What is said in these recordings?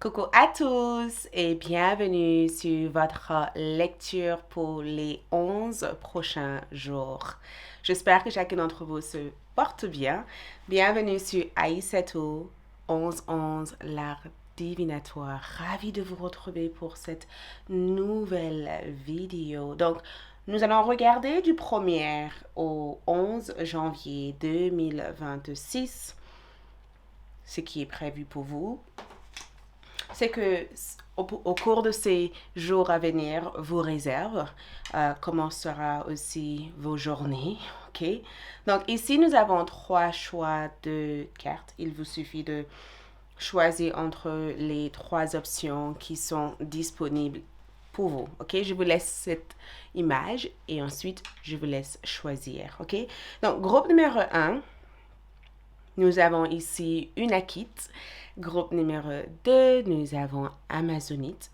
Coucou à tous et bienvenue sur votre lecture pour les 11 prochains jours. J'espère que chacun d'entre vous se porte bien. Bienvenue sur Aïssatou 1111, l'art divinatoire. Ravi de vous retrouver pour cette nouvelle vidéo. Donc, nous allons regarder du 1er au 11 janvier 2026 ce qui est prévu pour vous. C'est que au cours de ces jours à venir, vos réserves, comment sera aussi vos journées, ok? Donc ici, nous avons 3 choix de cartes. Il vous suffit de choisir entre les 3 options qui sont disponibles pour vous, ok? Je vous laisse cette image et ensuite, je vous laisse choisir, ok? Donc, groupe numéro 1, nous avons ici Unakit. Groupe numéro 2, nous avons Amazonite.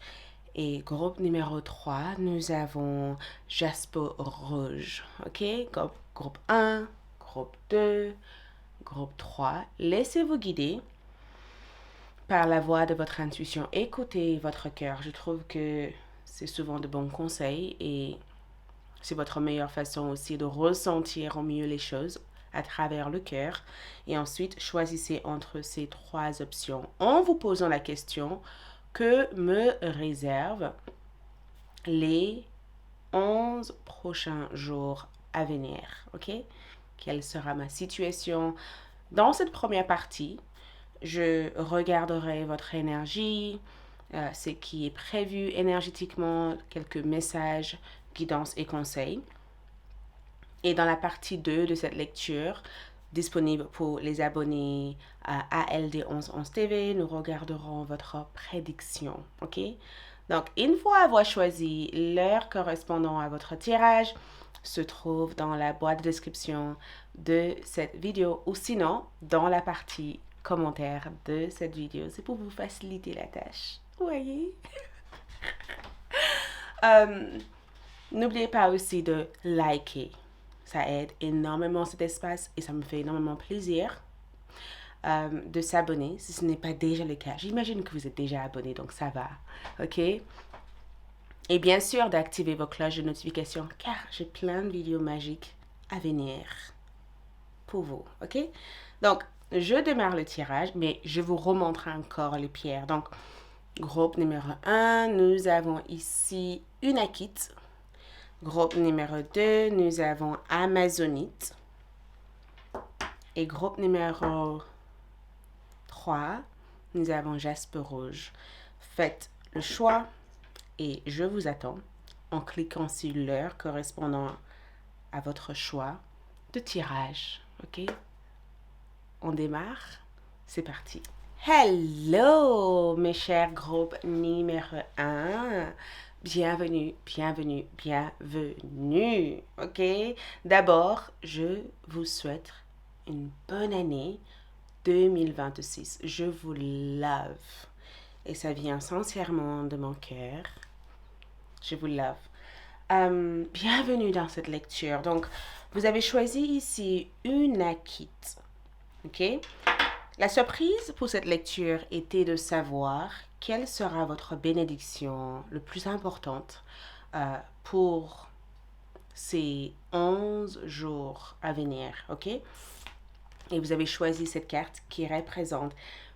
Et groupe numéro 3, nous avons Jasper Rouge. OK? Groupe 1, groupe 2, groupe 3. Laissez-vous guider par la voix de votre intuition. Écoutez votre cœur. Je trouve que c'est souvent de bons conseils et c'est votre meilleure façon aussi de ressentir au mieux les choses à travers le cœur. Et ensuite, choisissez entre ces 3 options en vous posant la question: que me réservent les 11 prochains jours à venir? OK? Quelle sera ma situation? Dans cette première partie, je regarderai votre énergie, ce qui est prévu énergétiquement, quelques messages, guidances et conseils. Et dans la partie 2 de cette lecture, disponible pour les abonnés à ALD 1111 TV, nous regarderons votre prédiction. OK? Donc, une fois avoir choisi l'heure correspondant à votre tirage, se trouve dans la boîte de description de cette vidéo ou sinon dans la partie commentaire de cette vidéo. C'est pour vous faciliter la tâche. Vous voyez? N'oubliez pas aussi de liker. Ça aide énormément cet espace et ça me fait énormément plaisir de s'abonner si ce n'est pas déjà le cas. J'imagine que vous êtes déjà abonné, donc ça va. OK? Et bien sûr, d'activer vos cloches de notification car j'ai plein de vidéos magiques à venir pour vous. OK? Donc, je démarre le tirage, mais je vous remontre encore les pierres. Donc, groupe numéro 1, nous avons ici Unakit. Groupe numéro 2, nous avons Amazonite. Et groupe numéro 3, nous avons Jasper Rouge. Faites le choix et je vous attends en cliquant sur l'heure correspondant à votre choix de tirage. OK? On démarre. C'est parti. Hello, mes chers groupes numéro 1. Bienvenue, bienvenue, bienvenue. OK? D'abord, je vous souhaite une bonne année 2026. Je vous love. Et ça vient sincèrement de mon cœur. Je vous love. Bienvenue dans cette lecture. Donc, vous avez choisi ici Unakit. OK? La surprise pour cette lecture était de savoir quelle sera votre bénédiction le plus importante pour ces 11 jours à venir, ok? Et vous avez choisi cette carte qui représente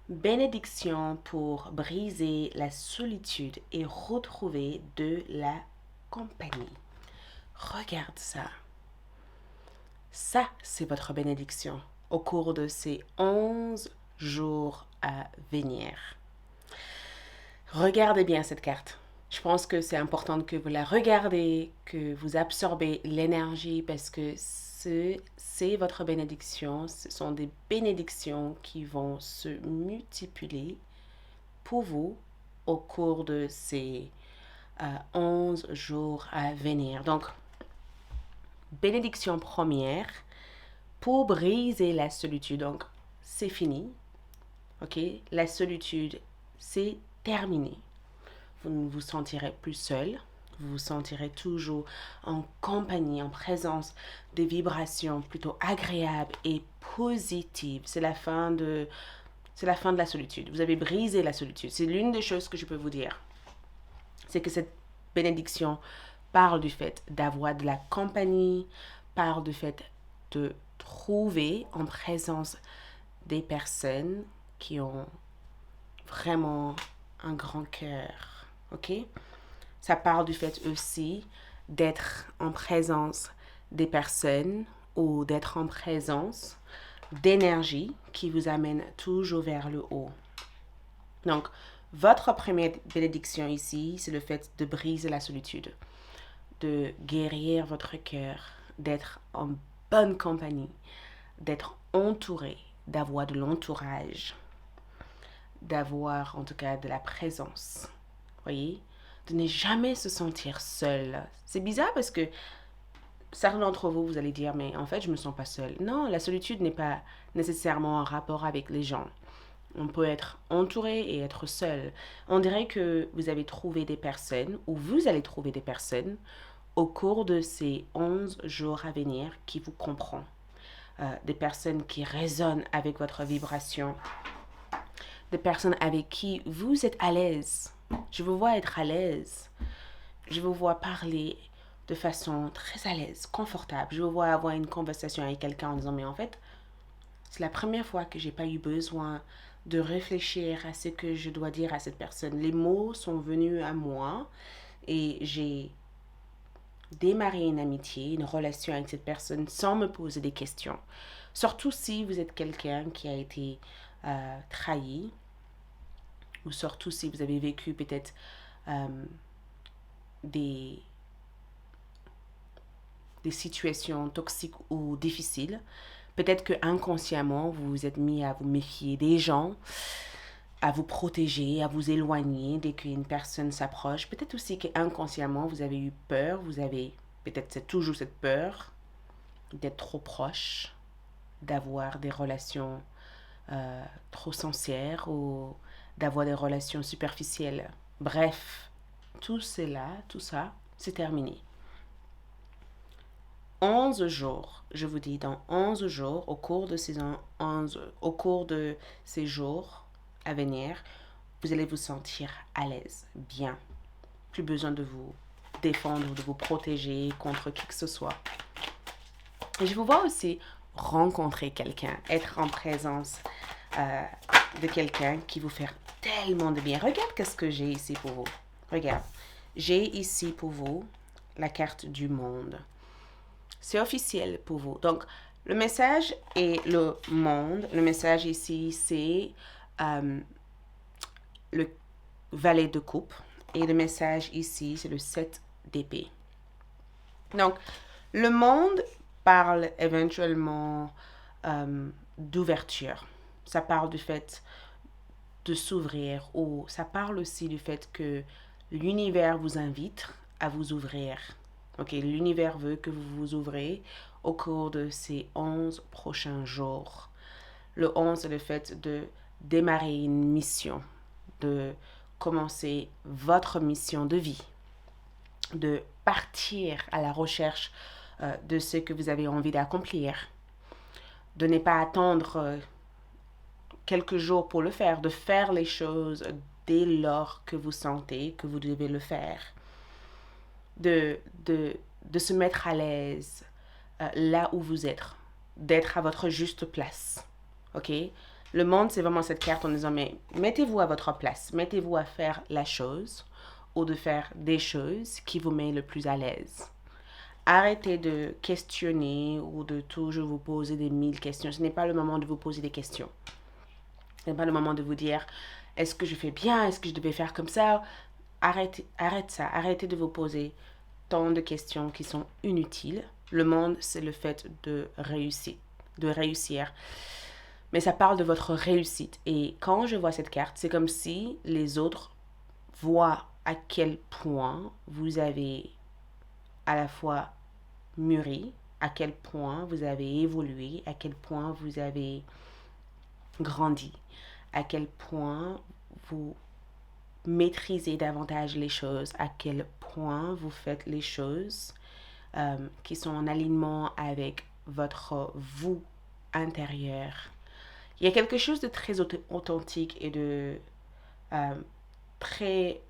bénédiction pour briser la solitude et retrouver de la compagnie. Regarde ça. Ça, c'est votre bénédiction au cours de ces 11 jours à venir. Regardez bien cette carte. Je pense que c'est important que vous la regardez, que vous absorbez l'énergie parce que c'est votre bénédiction. Ce sont des bénédictions qui vont se multiplier pour vous au cours de ces 11 jours à venir. Donc, bénédiction première, pour briser la solitude. Donc, c'est fini. OK? La solitude, c'est terminé. Vous ne vous sentirez plus seul. Vous vous sentirez toujours en compagnie, en présence de vibrations plutôt agréables et positives. C'est la fin de c'est la fin de la solitude. Vous avez brisé la solitude. C'est l'une des choses que je peux vous dire. C'est que cette bénédiction parle du fait d'avoir de la compagnie, parle du fait de trouver en présence des personnes qui ont vraiment un grand cœur. Ok? Ça parle du fait aussi d'être en présence des personnes ou d'être en présence d'énergie qui vous amène toujours vers le haut. Donc, votre première bénédiction ici, c'est le fait de briser la solitude, de guérir votre cœur, d'être en bonne compagnie, d'être entouré, d'avoir de l'entourage, d'avoir en tout cas de la présence. Voyez? De ne jamais se sentir seul. C'est bizarre parce que certains d'entre vous, vous allez dire, mais en fait, je ne me sens pas seul. Non, la solitude n'est pas nécessairement en rapport avec les gens. On peut être entouré et être seul. On dirait que vous avez trouvé des personnes, ou vous allez trouver des personnes, au cours de ces 11 jours à venir qui vous comprennent. Des personnes qui résonnent avec votre vibration. Des personnes avec qui vous êtes à l'aise. Je vous vois être à l'aise. Je vous vois parler de façon très à l'aise, confortable. Je vous vois avoir une conversation avec quelqu'un en disant, mais en fait, c'est la première fois que j'ai pas eu besoin de réfléchir à ce que je dois dire à cette personne. Les mots sont venus à moi et j'ai démarré une amitié, une relation avec cette personne sans me poser des questions. Surtout si vous êtes quelqu'un qui a été trahi, ou surtout si vous avez vécu peut-être des situations toxiques ou difficiles. Peut-être que inconsciemment, vous vous êtes mis à vous méfier des gens, à vous protéger, à vous éloigner dès qu'une personne s'approche. Peut-être aussi qu'inconsciemment, vous avez eu peur, vous avez peut-être toujours cette peur d'être trop proche, d'avoir des relations trop sincères ou d'avoir des relations superficielles. Bref, tout cela, tout ça, c'est terminé. 11 jours, je vous dis, dans 11 jours, au cours de ces jours à venir, vous allez vous sentir à l'aise, bien. Plus besoin de vous défendre, de vous protéger contre qui que ce soit. Et je vous vois aussi rencontrer quelqu'un, être en présence de quelqu'un qui vous fait tellement de bien. Regarde qu'est-ce que j'ai ici pour vous. Regarde, j'ai ici pour vous la carte du monde. C'est officiel pour vous. Donc, le message est le monde. Le message ici, c'est le valet de coupe. Et le message ici, c'est le 7 d'épée. Donc, le monde parle éventuellement d'ouverture. Ça parle du fait de s'ouvrir, ou ça parle aussi du fait que l'univers vous invite à vous ouvrir. Ok, l'univers veut que vous vous ouvrez au cours de ces 11 prochains jours. Le 11, c'est le fait de démarrer une mission, de commencer votre mission de vie, de partir à la recherche de ce que vous avez envie d'accomplir, de ne pas attendre quelques jours pour le faire, de faire les choses dès lors que vous sentez que vous devez le faire. De se mettre à l'aise là où vous êtes, d'être à votre juste place. Ok? Le monde, c'est vraiment cette carte en disant, mais mettez-vous à votre place, mettez-vous à faire la chose ou de faire des choses qui vous mettent le plus à l'aise. Arrêtez de questionner ou de toujours vous poser des 1000 questions. Ce n'est pas le moment de vous poser des questions. Ce n'est pas le moment de vous dire, est-ce que je fais bien? Est-ce que je devais faire comme ça? Arrête ça. Arrêtez de vous poser tant de questions qui sont inutiles. Le monde, c'est le fait de réussir. Mais ça parle de votre réussite. Et quand je vois cette carte, c'est comme si les autres voient à quel point vous avez à la fois mûri, à quel point vous avez évolué, à quel point vous avez grandi, à quel point vous maîtrisez davantage les choses, à quel point vous faites les choses qui sont en alignement avec votre vous intérieur Il y a quelque chose de très authentique et de très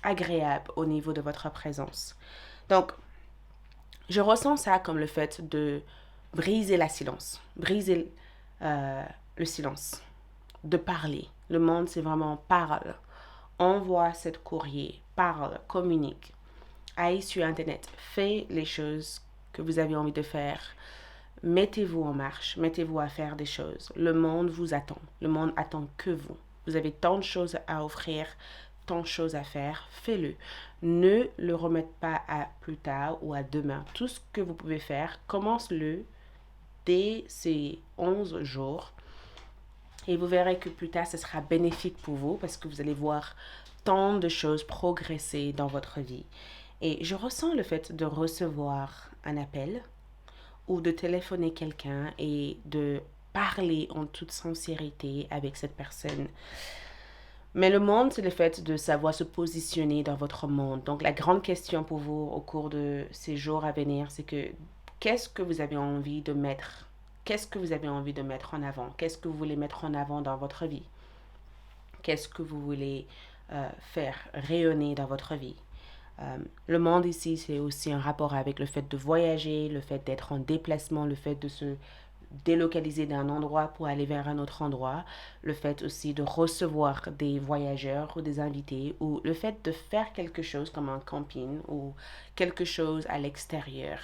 agréable au niveau de votre présence. Donc, je ressens ça comme le fait de briser briser le silence, de parler. Le monde, c'est vraiment parle. Envoie cette courrier, parle, communique. Aille sur Internet, faites les choses que vous avez envie de faire. Mettez-vous en marche, mettez-vous à faire des choses. Le monde vous attend. Le monde attend que vous. Vous avez tant de choses à offrir, tant de choses à faire, faites-le. Ne le remettez pas à plus tard ou à demain. Tout ce que vous pouvez faire, commence-le dès ces 11 jours. Et vous verrez que plus tard, ce sera bénéfique pour vous parce que vous allez voir tant de choses progresser dans votre vie. Et je ressens le fait de recevoir un appel ou de téléphoner quelqu'un et de parler en toute sincérité avec cette personne. Mais le monde, c'est le fait de savoir se positionner dans votre monde. Donc, la grande question pour vous au cours de ces jours à venir, c'est que qu'est-ce que vous avez envie de mettre? Qu'est-ce que vous avez envie de mettre en avant? Qu'est-ce que vous voulez mettre en avant dans votre vie? Qu'est-ce que vous voulez faire rayonner dans votre vie? Le monde ici, c'est aussi un rapport avec le fait de voyager, le fait d'être en déplacement, le fait de se délocaliser d'un endroit pour aller vers un autre endroit, le fait aussi de recevoir des voyageurs ou des invités, ou le fait de faire quelque chose comme un camping ou quelque chose à l'extérieur.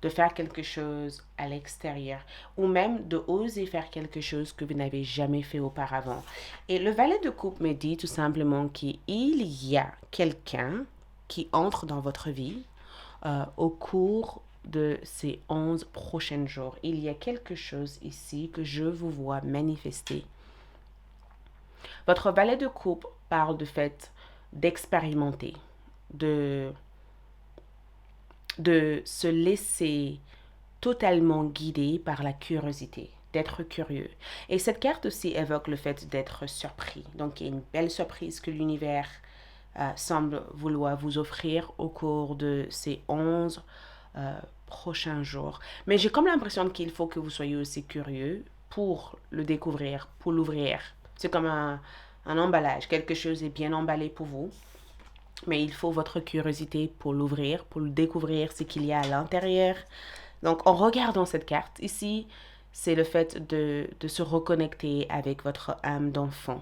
De faire quelque chose à l'extérieur ou même de oser faire quelque chose que vous n'avez jamais fait auparavant. Et le valet de coupe me dit tout simplement qu'il y a quelqu'un qui entre dans votre vie au cours de ces 11 prochains jours. Il y a quelque chose ici que je vous vois manifester. Votre valet de coupe parle du fait d'expérimenter, de se laisser totalement guidé par la curiosité, d'être curieux. Et cette carte aussi évoque le fait d'être surpris. Donc, il y a une belle surprise que l'univers semble vouloir vous offrir au cours de ces 11 prochains jours. Mais j'ai comme l'impression qu'il faut que vous soyez aussi curieux pour le découvrir, pour l'ouvrir. C'est comme un emballage. Quelque chose est bien emballé pour vous. Mais il faut votre curiosité pour l'ouvrir, pour le découvrir ce qu'il y a à l'intérieur. Donc, en regardant cette carte, ici, c'est le fait de se reconnecter avec votre âme d'enfant.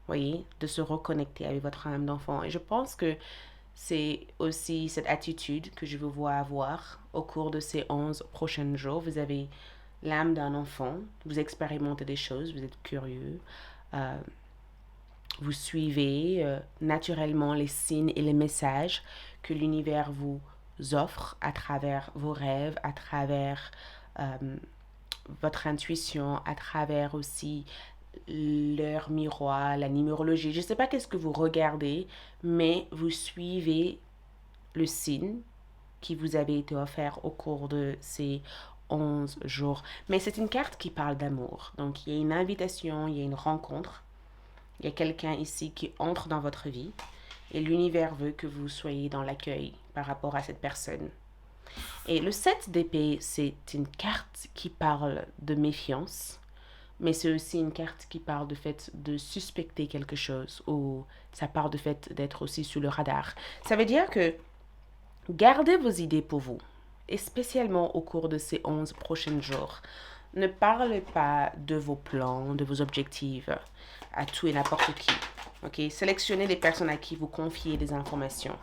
Voyez, de se reconnecter avec votre âme d'enfant. Et je pense que c'est aussi cette attitude que je vous vois avoir au cours de ces 11 prochains jours. Vous avez l'âme d'un enfant, vous expérimentez des choses, vous êtes curieux. Vous suivez naturellement les signes et les messages que l'univers vous offre à travers vos rêves, à travers votre intuition, à travers aussi l'heure miroir, la numérologie. Je ne sais pas qu'est-ce que vous regardez, mais vous suivez le signe qui vous avait été offert au cours de ces 11 jours. Mais c'est une carte qui parle d'amour. Donc, il y a une invitation, il y a une rencontre. Il y a quelqu'un ici qui entre dans votre vie et l'univers veut que vous soyez dans l'accueil par rapport à cette personne. Et le 7 d'épée, c'est une carte qui parle de méfiance, mais c'est aussi une carte qui parle du fait de suspecter quelque chose ou ça parle du fait d'être aussi sous le radar. Ça veut dire que gardez vos idées pour vous, et spécialement au cours de ces 11 prochains jours. Ne parlez pas de vos plans, de vos objectifs à tout et n'importe qui. Okay? Sélectionnez les personnes à qui vous confiez des informations.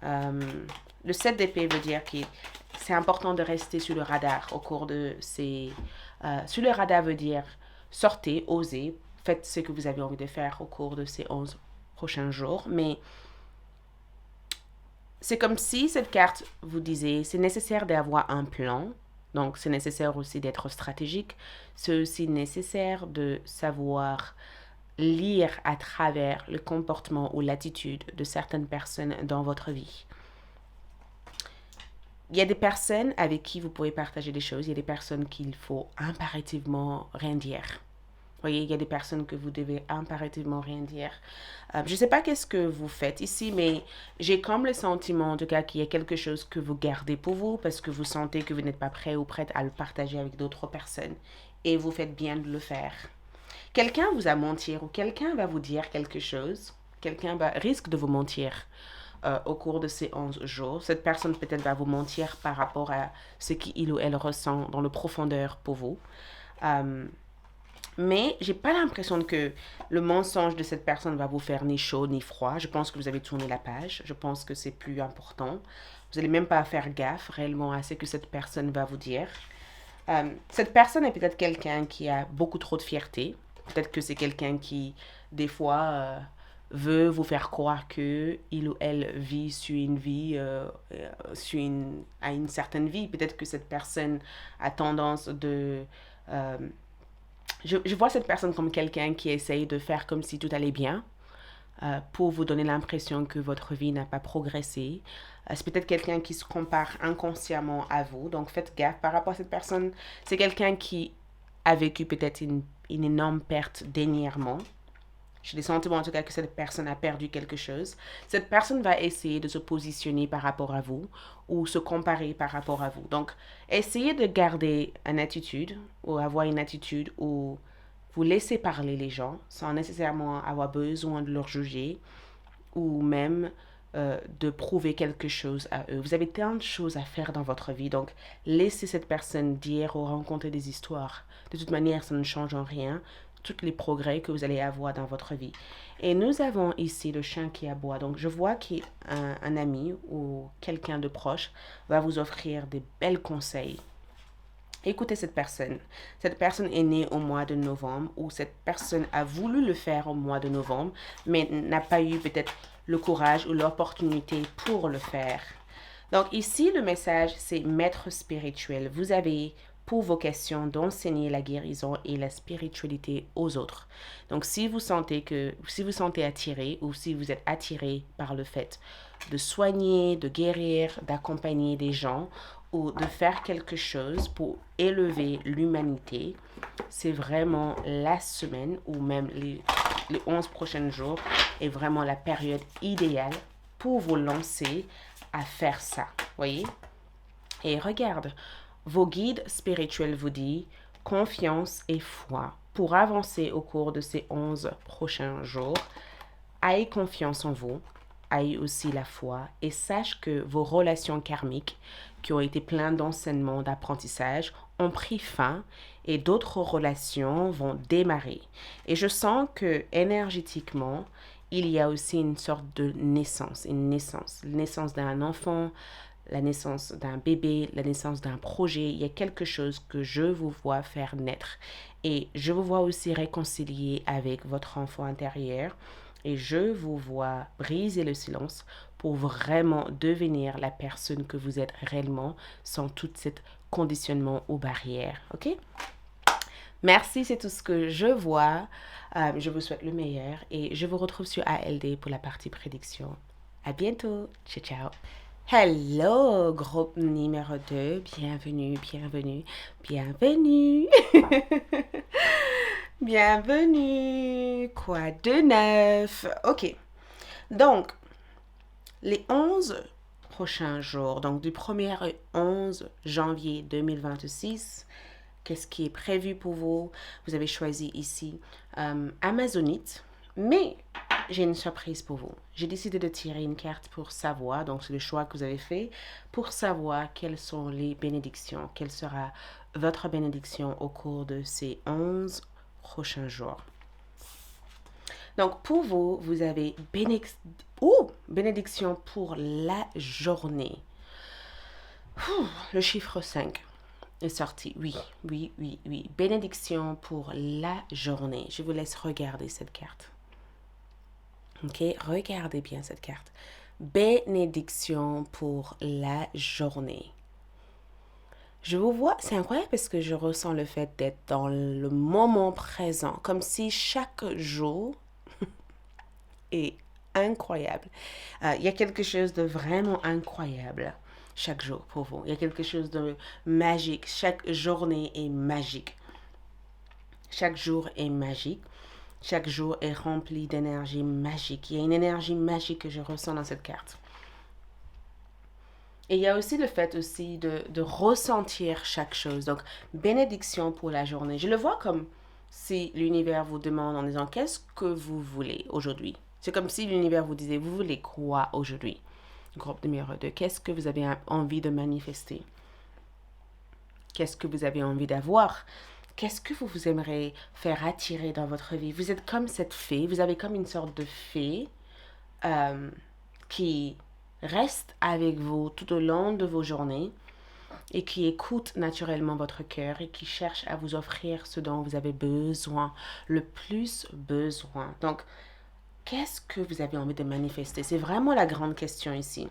Le 7 d'épée veut dire que c'est important de rester sur le radar au cours de ces... sur le radar veut dire sortez, osez, faites ce que vous avez envie de faire au cours de ces 11 prochains jours. Mais c'est comme si cette carte vous disait c'est nécessaire d'avoir un plan. Donc, c'est nécessaire aussi d'être stratégique. C'est aussi nécessaire de savoir lire à travers le comportement ou l'attitude de certaines personnes dans votre vie. Il y a des personnes avec qui vous pouvez partager des choses. Il y a des personnes qu'il faut impérativement rien dire. Vous voyez, il y a des personnes que vous devez impérativement rien dire. Je ne sais pas qu'est-ce que vous faites ici, mais j'ai comme le sentiment, en tout cas, qu'il y a quelque chose que vous gardez pour vous parce que vous sentez que vous n'êtes pas prêt ou prête à le partager avec d'autres personnes. et vous faites bien de le faire. Quelqu'un vous a menti ou quelqu'un va vous dire quelque chose. Risque de vous mentir au cours de ces 11 jours. Cette personne peut-être va vous mentir par rapport à ce qu'il ou elle ressent dans le profondeur pour vous. Mais j'ai pas l'impression que le mensonge de cette personne va vous faire ni chaud ni froid. Je pense que vous avez tourné la page. Je pense que c'est plus important. Vous n'allez même pas faire gaffe réellement à ce que cette personne va vous dire. Cette personne est peut-être quelqu'un qui a beaucoup trop de fierté. Peut-être que c'est quelqu'un qui, des fois, veut vous faire croire que il ou elle vit sur une vie, à une certaine vie. Peut-être que cette personne a tendance de... euh, je vois cette personne comme quelqu'un qui essaye de faire comme si tout allait bien pour vous donner l'impression que votre vie n'a pas progressé. C'est peut-être quelqu'un qui se compare inconsciemment à vous. Donc faites gaffe par rapport à cette personne. C'est quelqu'un qui a vécu peut-être une énorme perte dernièrement. J'ai des sentiments en tout cas que cette personne a perdu quelque chose. Cette personne va essayer de se positionner par rapport à vous ou se comparer par rapport à vous. Donc, essayez de garder une attitude ou avoir une attitude où vous laissez parler les gens sans nécessairement avoir besoin de leur juger ou même de prouver quelque chose à eux. Vous avez tant de choses à faire dans votre vie, donc laissez cette personne dire ou raconter des histoires. De toute manière, ça ne change en rien tous les progrès que vous allez avoir dans votre vie. Et nous avons ici le chien qui aboie. Donc, je vois qu'un ami ou quelqu'un de proche va vous offrir des belles conseils. Écoutez cette personne. Cette personne est née au mois de novembre ou cette personne a voulu le faire au mois de novembre, mais n'a pas eu peut-être le courage ou l'opportunité pour le faire. Donc ici, le message, c'est maître spirituel. Vous avez pour vocation d'enseigner la guérison et la spiritualité aux autres. Donc si vous sentez attiré ou si vous êtes attiré par le fait de soigner, de guérir, d'accompagner des gens ou de faire quelque chose pour élever l'humanité, c'est vraiment la semaine ou même les 11 prochains jours est vraiment la période idéale pour vous lancer à faire ça. Voyez? Et regarde, vos guides spirituels vous disent confiance et foi. Pour avancer au cours de ces 11 prochains jours, ayez confiance en vous, ayez aussi la foi et sache que vos relations karmiques qui ont été pleines d'enseignements, d'apprentissage, ont pris fin et d'autres relations vont démarrer. Et je sens que énergétiquement, il y a aussi une sorte de naissance, la naissance d'un enfant, la naissance d'un bébé, la naissance d'un projet. Il y a quelque chose que je vous vois faire naître. Et je vous vois aussi réconcilier avec votre enfant intérieur. Et je vous vois briser le silence pour vraiment devenir la personne que vous êtes réellement sans tout cet conditionnement ou barrières. OK? Merci, c'est tout ce que je vois. Je vous souhaite le meilleur et je vous retrouve sur ALD pour la partie prédiction. À bientôt. Ciao, ciao. Hello, groupe numéro 2. Bienvenue, bienvenue, bienvenue. Bienvenue. Quoi de neuf? OK. Donc, les 11 prochains jours, donc du 1er au 11 janvier 2026, qu'est-ce qui est prévu pour vous? Vous avez choisi ici Amazonite, mais j'ai une surprise pour vous. J'ai décidé de tirer une carte pour savoir, donc c'est le choix que vous avez fait, pour savoir quelles sont les bénédictions, quelle sera votre bénédiction au cours de ces 11 prochains jours. Donc pour vous, vous avez bénédiction pour la journée. Le chiffre 5 est sorti. Oui. Bénédiction pour la journée. Je vous laisse regarder cette carte. OK, regardez bien cette carte. Bénédiction pour la journée. Je vous vois, c'est incroyable parce que je ressens le fait d'être dans le moment présent, comme si chaque jour est incroyable. Il y a quelque chose de vraiment incroyable chaque jour pour vous. Il y a quelque chose de magique. Chaque journée est magique. Chaque jour est magique. Chaque jour est rempli d'énergie magique. Il y a une énergie magique que je ressens dans cette carte. Et il y a aussi le fait aussi de ressentir chaque chose. Donc, bénédiction pour la journée. Je le vois comme si l'univers vous demande en disant qu'est-ce que vous voulez aujourd'hui. C'est comme si l'univers vous disait vous voulez quoi aujourd'hui. Groupe numéro 2, qu'est-ce que vous avez envie de manifester? Qu'est-ce que vous avez envie d'avoir? Qu'est-ce que vous aimeriez faire attirer dans votre vie? Vous êtes comme cette fée, vous avez comme une sorte de fée qui reste avec vous tout au long de vos journées et qui écoute naturellement votre cœur et qui cherche à vous offrir ce dont vous avez besoin, le plus besoin. Donc, qu'est-ce que vous avez envie de manifester? C'est vraiment la grande question ici.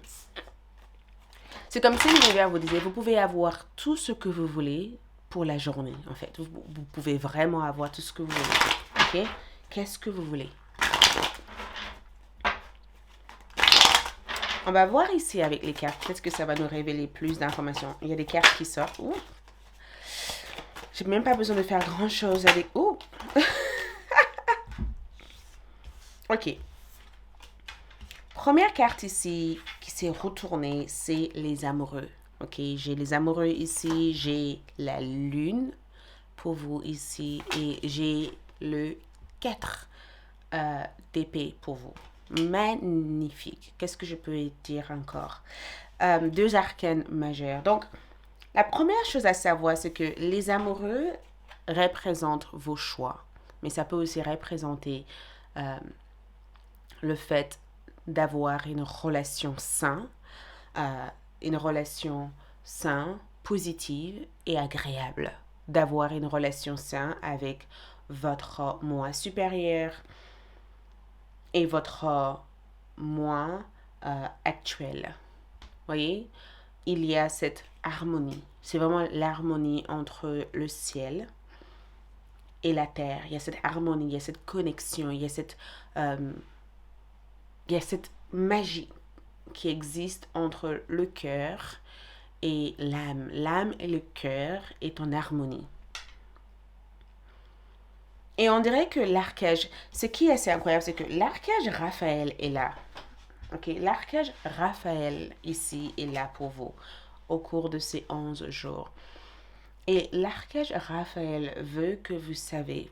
C'est comme si l'univers vous disait, vous pouvez avoir tout ce que vous voulez pour la journée, en fait. Vous pouvez vraiment avoir tout ce que vous voulez. OK? Qu'est-ce que vous voulez? On va voir ici avec les cartes. Peut-être que ça va nous révéler plus d'informations. Il y a des cartes qui sortent. Ouh. J'ai même pas besoin de faire grand-chose avec... Ouh. OK. Première carte ici qui s'est retournée, c'est les amoureux. OK, j'ai les amoureux ici, j'ai la lune pour vous ici et j'ai le 4 d'épée pour vous. Magnifique. Qu'est-ce que je peux dire encore? 2 arcanes majeurs. Donc, la première chose à savoir, c'est que les amoureux représentent vos choix. Mais ça peut aussi représenter le fait d'avoir une relation saine, positive et agréable. D'avoir une relation saine avec votre moi supérieur et votre moi actuel. Voyez, il y a cette harmonie. C'est vraiment l'harmonie entre le ciel et la terre. Il y a cette harmonie, il y a cette connexion, il y a cette magie qui existe entre le cœur et l'âme. L'âme et le cœur est en harmonie. Et on dirait que l'archange, ce qui est assez incroyable, c'est que l'archange Raphaël est là. Ok, l'archange Raphaël ici est là pour vous au cours de ces 11 jours. Et l'archange Raphaël veut que vous sachiez,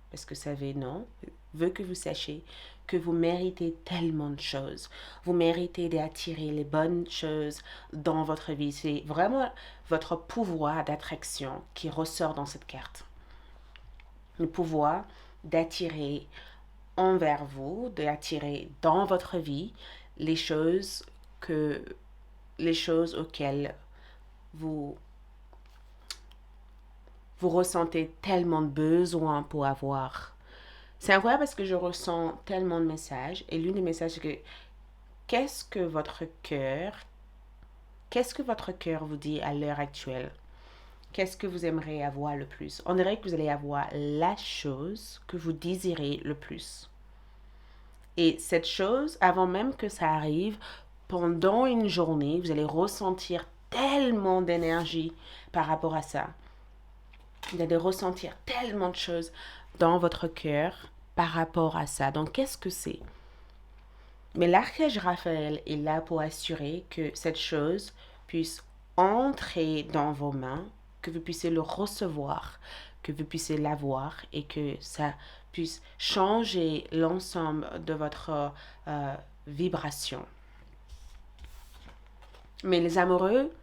parce que savez non, veut que vous sachiez que vous méritez tellement de choses. Vous méritez d'attirer les bonnes choses dans votre vie. C'est vraiment votre pouvoir d'attraction qui ressort dans cette carte. Le pouvoir d'attirer envers vous, d'attirer dans votre vie les choses auxquelles vous ressentez tellement de besoin pour avoir. C'est incroyable parce que je ressens tellement de messages. Et l'un des messages, c'est que qu'est-ce que votre cœur vous dit à l'heure actuelle? Qu'est-ce que vous aimeriez avoir le plus? On dirait que vous allez avoir la chose que vous désirez le plus. Et cette chose, avant même que ça arrive, pendant une journée, vous allez ressentir tellement d'énergie par rapport à ça. Vous allez ressentir tellement de choses dans votre cœur par rapport à ça. Donc, qu'est-ce que c'est? Mais l'archange Raphaël est là pour assurer que cette chose puisse entrer dans vos mains, que vous puissiez le recevoir, que vous puissiez l'avoir et que ça puisse changer l'ensemble de votre vibration. Mais les amoureux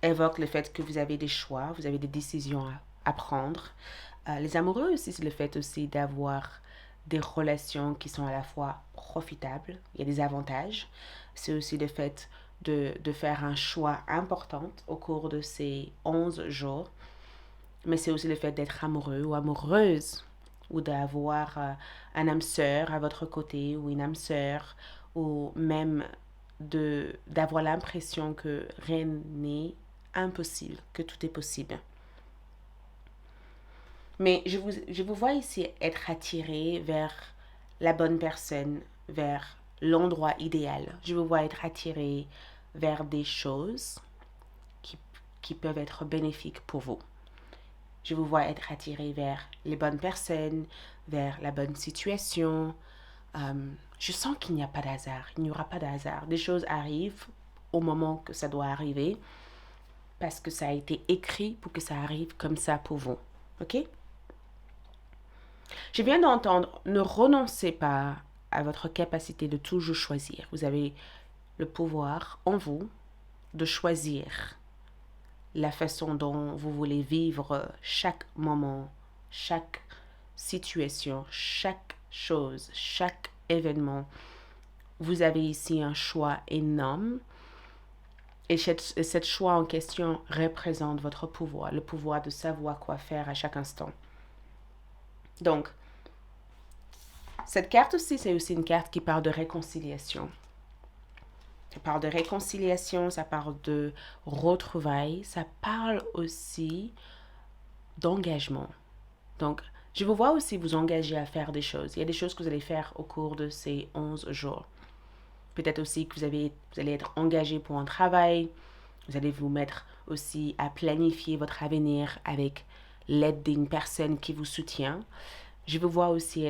évoquent le fait que vous avez des choix, vous avez des décisions à prendre. Les amoureux aussi, c'est le fait aussi d'avoir des relations qui sont à la fois profitables. Il y a des avantages. C'est aussi le fait de faire un choix important au cours de ces 11 jours. Mais c'est aussi le fait d'être amoureux ou amoureuse ou d'avoir un âme sœur à votre côté ou une âme sœur ou même d'avoir l'impression que rien n'est impossible, que tout est possible. Mais je vous vois ici être attiré vers la bonne personne, vers l'endroit idéal. Je vous vois être attiré vers des choses qui peuvent être bénéfiques pour vous. Je vous vois être attiré vers les bonnes personnes, vers la bonne situation. Je sens qu'il n'y a pas d'hasard. Il n'y aura pas d'hasard. Des choses arrivent au moment que ça doit arriver parce que ça a été écrit pour que ça arrive comme ça pour vous. OK? Je viens d'entendre, ne renoncez pas à votre capacité de toujours choisir. Vous avez le pouvoir en vous de choisir la façon dont vous voulez vivre chaque moment, chaque situation, chaque chose, chaque événement. Vous avez ici un choix énorme et cette choix en question représente votre pouvoir, le pouvoir de savoir quoi faire à chaque instant. Donc, cette carte aussi, c'est aussi une carte qui parle de réconciliation. Ça parle de réconciliation, ça parle de retrouvailles, ça parle aussi d'engagement. Donc, je vous vois aussi vous engager à faire des choses. Il y a des choses que vous allez faire au cours de ces 11 jours. Peut-être aussi que vous allez être engagé pour un travail. Vous allez vous mettre aussi à planifier votre avenir avec l'aide d'une personne qui vous soutient. Je vous vois aussi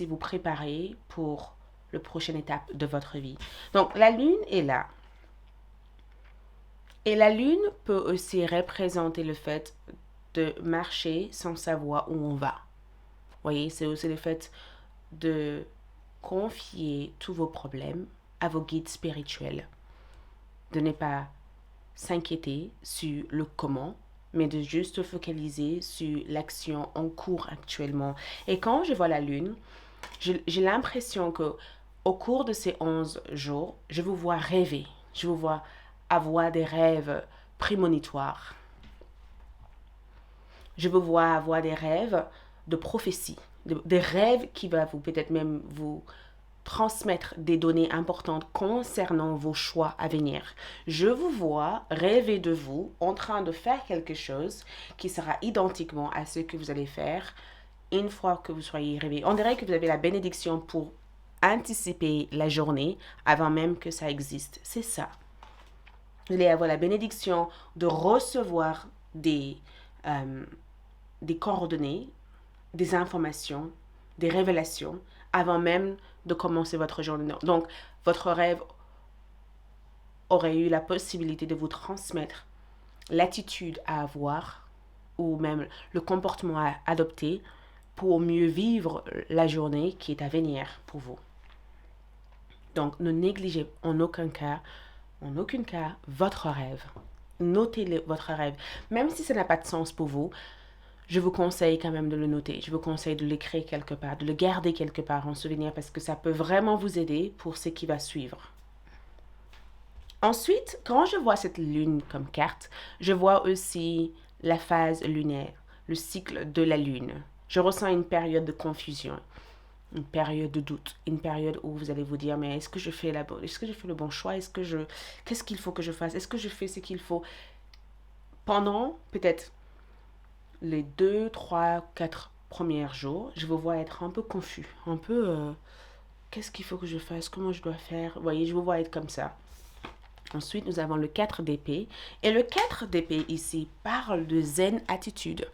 vous préparer pour la prochaine étape de votre vie. Donc, la lune est là. Et la lune peut aussi représenter le fait de marcher sans savoir où on va. Vous voyez, c'est aussi le fait de confier tous vos problèmes à vos guides spirituels. De ne pas s'inquiéter sur le comment, mais de juste focaliser sur l'action en cours actuellement. Et quand je vois la lune, j'ai l'impression que au cours de ces 11 jours, je vous vois rêver. Je vous vois avoir des rêves prémonitoires. Je vous vois avoir des rêves de prophétie, des rêves qui vont peut-être même vous transmettre des données importantes concernant vos choix à venir. Je vous vois rêver de vous en train de faire quelque chose qui sera identiquement à ce que vous allez faire une fois que vous soyez réveillé. On dirait que vous avez la bénédiction pour anticiper la journée avant même que ça existe. C'est ça. Vous allez avoir la bénédiction de recevoir des coordonnées, des informations, des révélations avant même de commencer votre journée. Donc, votre rêve aurait eu la possibilité de vous transmettre l'attitude à avoir ou même le comportement à adopter pour mieux vivre la journée qui est à venir pour vous. Donc, ne négligez en aucun cas, votre rêve. Notez votre rêve. Même si ça n'a pas de sens pour vous, je vous conseille quand même de le noter. Je vous conseille de l'écrire quelque part, de le garder quelque part en souvenir parce que ça peut vraiment vous aider pour ce qui va suivre. Ensuite, quand je vois cette lune comme carte, je vois aussi la phase lunaire, le cycle de la lune. Je ressens une période de confusion, une période de doute, une période où vous allez vous dire mais est-ce que je fais le bon choix? Qu'est-ce qu'il faut que je fasse? Est-ce que je fais ce qu'il faut? Pendant peut-être les 2, 3, 4 premiers jours, je vous vois être un peu confus, un peu qu'est-ce qu'il faut que je fasse? Comment je dois faire? Vous voyez, je vous vois être comme ça. Ensuite, nous avons le 4 d'épée. Et le 4 d'épée ici parle de zen attitude.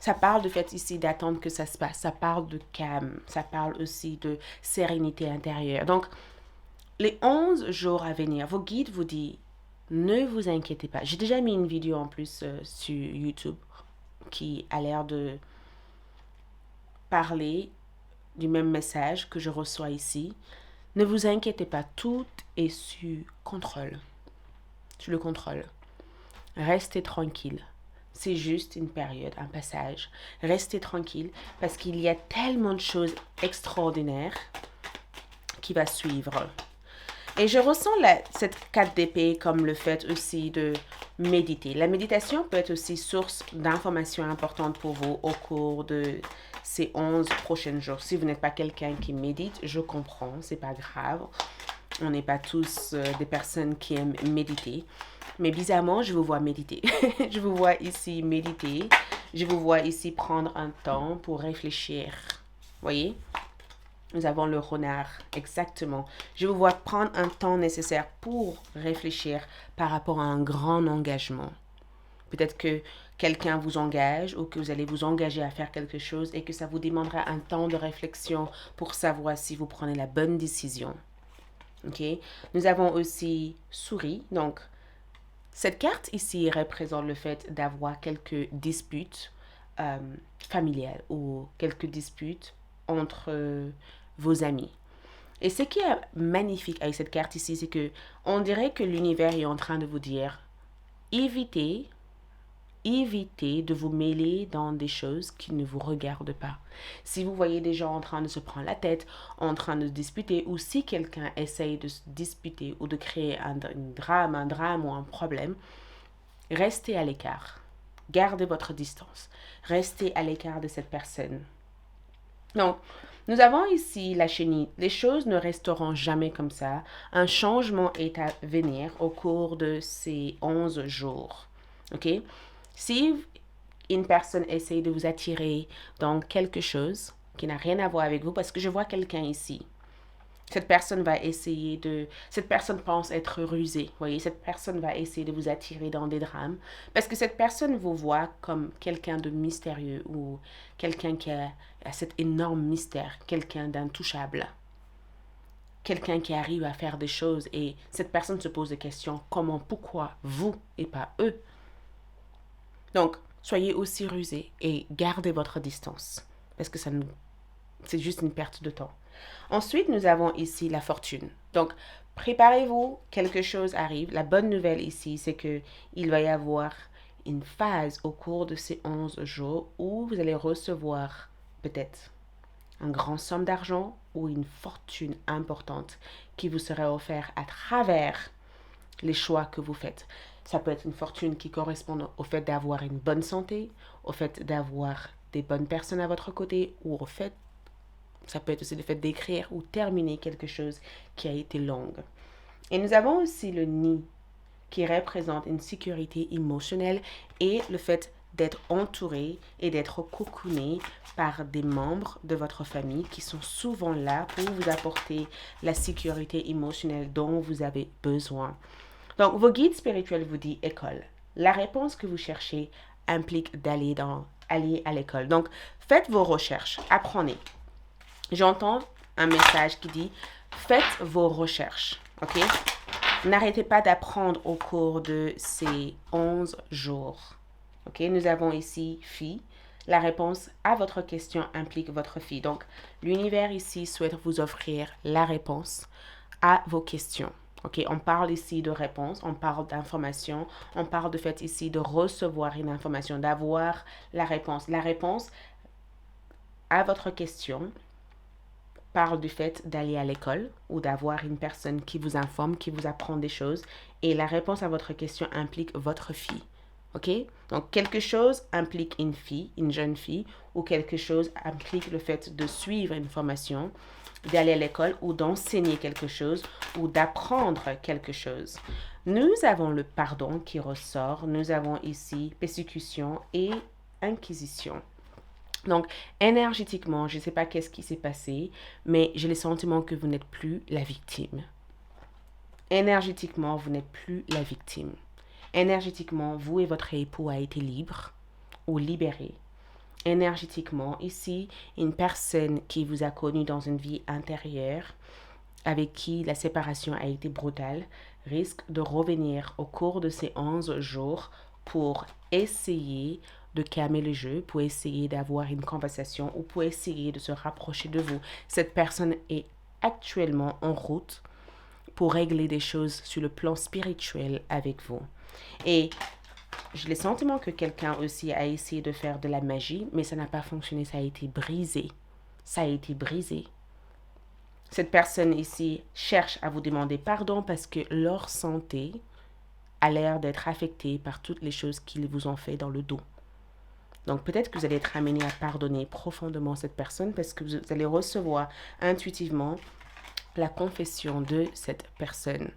Ça parle de fait ici d'attendre que ça se passe. Ça parle de calme. Ça parle aussi de sérénité intérieure. Donc, les 11 jours à venir, vos guides vous disent, ne vous inquiétez pas. J'ai déjà mis une vidéo en plus sur YouTube qui a l'air de parler du même message que je reçois ici. Ne vous inquiétez pas, tout est sous contrôle. Sous le contrôle. Restez tranquille. C'est juste une période, un passage. Restez tranquille parce qu'il y a tellement de choses extraordinaires qui va suivre. Et je ressens cette carte d'épée comme le fait aussi de méditer. La méditation peut être aussi source d'informations importantes pour vous au cours de ces 11 prochains jours. Si vous n'êtes pas quelqu'un qui médite, je comprends, c'est pas grave. On n'est pas tous des personnes qui aiment méditer. Mais bizarrement, je vous vois méditer. Je vous vois ici méditer. Je vous vois ici prendre un temps pour réfléchir. Voyez? Nous avons le renard, exactement. Je vous vois prendre un temps nécessaire pour réfléchir par rapport à un grand engagement. Peut-être que quelqu'un vous engage ou que vous allez vous engager à faire quelque chose et que ça vous demandera un temps de réflexion pour savoir si vous prenez la bonne décision. Ok? Nous avons aussi souris. Donc, cette carte ici représente le fait d'avoir quelques disputes euh, familiales ou quelques disputes entre vos amis. Et ce qui est magnifique avec cette carte ici, c'est que on dirait que l'univers est en train de vous dire évitez évitez de vous mêler dans des choses qui ne vous regardent pas. Si vous voyez des gens en train de se prendre la tête, en train de se disputer, ou si quelqu'un essaye de se disputer ou de créer un drame ou un problème, restez à l'écart. Gardez votre distance. Restez à l'écart de cette personne. Donc, nous avons ici la chenille. Les choses ne resteront jamais comme ça. Un changement est à venir au cours de ces 11 jours. OK? Si une personne essaye de vous attirer dans quelque chose qui n'a rien à voir avec vous, parce que je vois quelqu'un ici, cette personne va essayer de... Cette personne pense être rusée. Vous voyez, cette personne va essayer de vous attirer dans des drames. Parce que cette personne vous voit comme quelqu'un de mystérieux ou quelqu'un qui a cet énorme mystère, quelqu'un d'intouchable. Quelqu'un qui arrive à faire des choses et cette personne se pose des questions. Comment, pourquoi vous et pas eux? Donc, soyez aussi rusés et gardez votre distance. Parce que c'est juste une perte de temps. Ensuite, nous avons ici la fortune. Donc, préparez-vous, quelque chose arrive. La bonne nouvelle ici, c'est que il va y avoir une phase au cours de ces 11 jours où vous allez recevoir peut-être un grand somme d'argent ou une fortune importante qui vous sera offerte à travers les choix que vous faites. Ça peut être une fortune qui correspond au fait d'avoir une bonne santé, au fait d'avoir des bonnes personnes à votre côté ou au fait ça peut être aussi le fait d'écrire ou terminer quelque chose qui a été long. Et nous avons aussi le nid qui représente une sécurité émotionnelle et le fait d'être entouré et d'être cocooné par des membres de votre famille qui sont souvent là pour vous apporter la sécurité émotionnelle dont vous avez besoin. Donc, vos guides spirituels vous disent école. La réponse que vous cherchez implique d'aller à l'école. Donc, faites vos recherches, apprenez. J'entends un message qui dit faites vos recherches, ok? N'arrêtez pas d'apprendre au cours de ces 11 jours. Ok, nous avons ici fille. La réponse à votre question implique votre fille. Donc, l'univers ici souhaite vous offrir la réponse à vos questions. Ok, on parle ici de réponse, on parle d'information, on parle de fait ici de recevoir une information, d'avoir la réponse. La réponse à votre question parle du fait d'aller à l'école ou d'avoir une personne qui vous informe, qui vous apprend des choses. Et la réponse à votre question implique votre fille. OK? Donc, quelque chose implique une fille, une jeune fille, ou quelque chose implique le fait de suivre une formation, d'aller à l'école ou d'enseigner quelque chose ou d'apprendre quelque chose. Nous avons le pardon qui ressort. Nous avons ici persécution et inquisition. Donc, énergétiquement, je ne sais pas qu'est-ce qui s'est passé, mais j'ai le sentiment que vous n'êtes plus la victime. Énergétiquement, vous n'êtes plus la victime. Énergétiquement, vous et votre époux a été libre ou libéré. Énergétiquement, ici, une personne qui vous a connu dans une vie intérieure, avec qui la séparation a été brutale, risque de revenir au cours de ces 11 jours pour essayer de calmer le jeu, pour essayer d'avoir une conversation ou pour essayer de se rapprocher de vous. Cette personne est actuellement en route pour régler des choses sur le plan spirituel avec vous. Et j'ai le sentiment que quelqu'un aussi a essayé de faire de la magie, mais ça n'a pas fonctionné, ça a été brisé. Ça a été brisé. Cette personne ici cherche à vous demander pardon parce que leur santé a l'air d'être affectée par toutes les choses qu'ils vous ont fait dans le dos. Donc peut-être que vous allez être amené à pardonner profondément cette personne parce que vous allez recevoir intuitivement la confession de cette personne.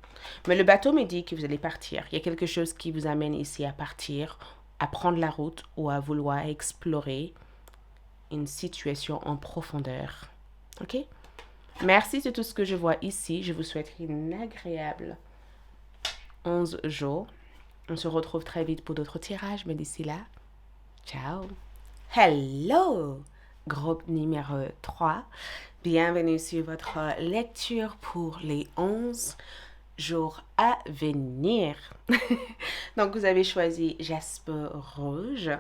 Mais le bateau me dit que vous allez partir. Il y a quelque chose qui vous amène ici à partir, à prendre la route ou à vouloir explorer une situation en profondeur. OK? Merci, c'est tout ce que je vois ici. Je vous souhaite une agréable 11 jours. On se retrouve très vite pour d'autres tirages, mais d'ici là, ciao. Hello! Groupe numéro 3. Bienvenue sur votre lecture pour les 11 jours à venir. Donc, vous avez choisi Jasper Rouge.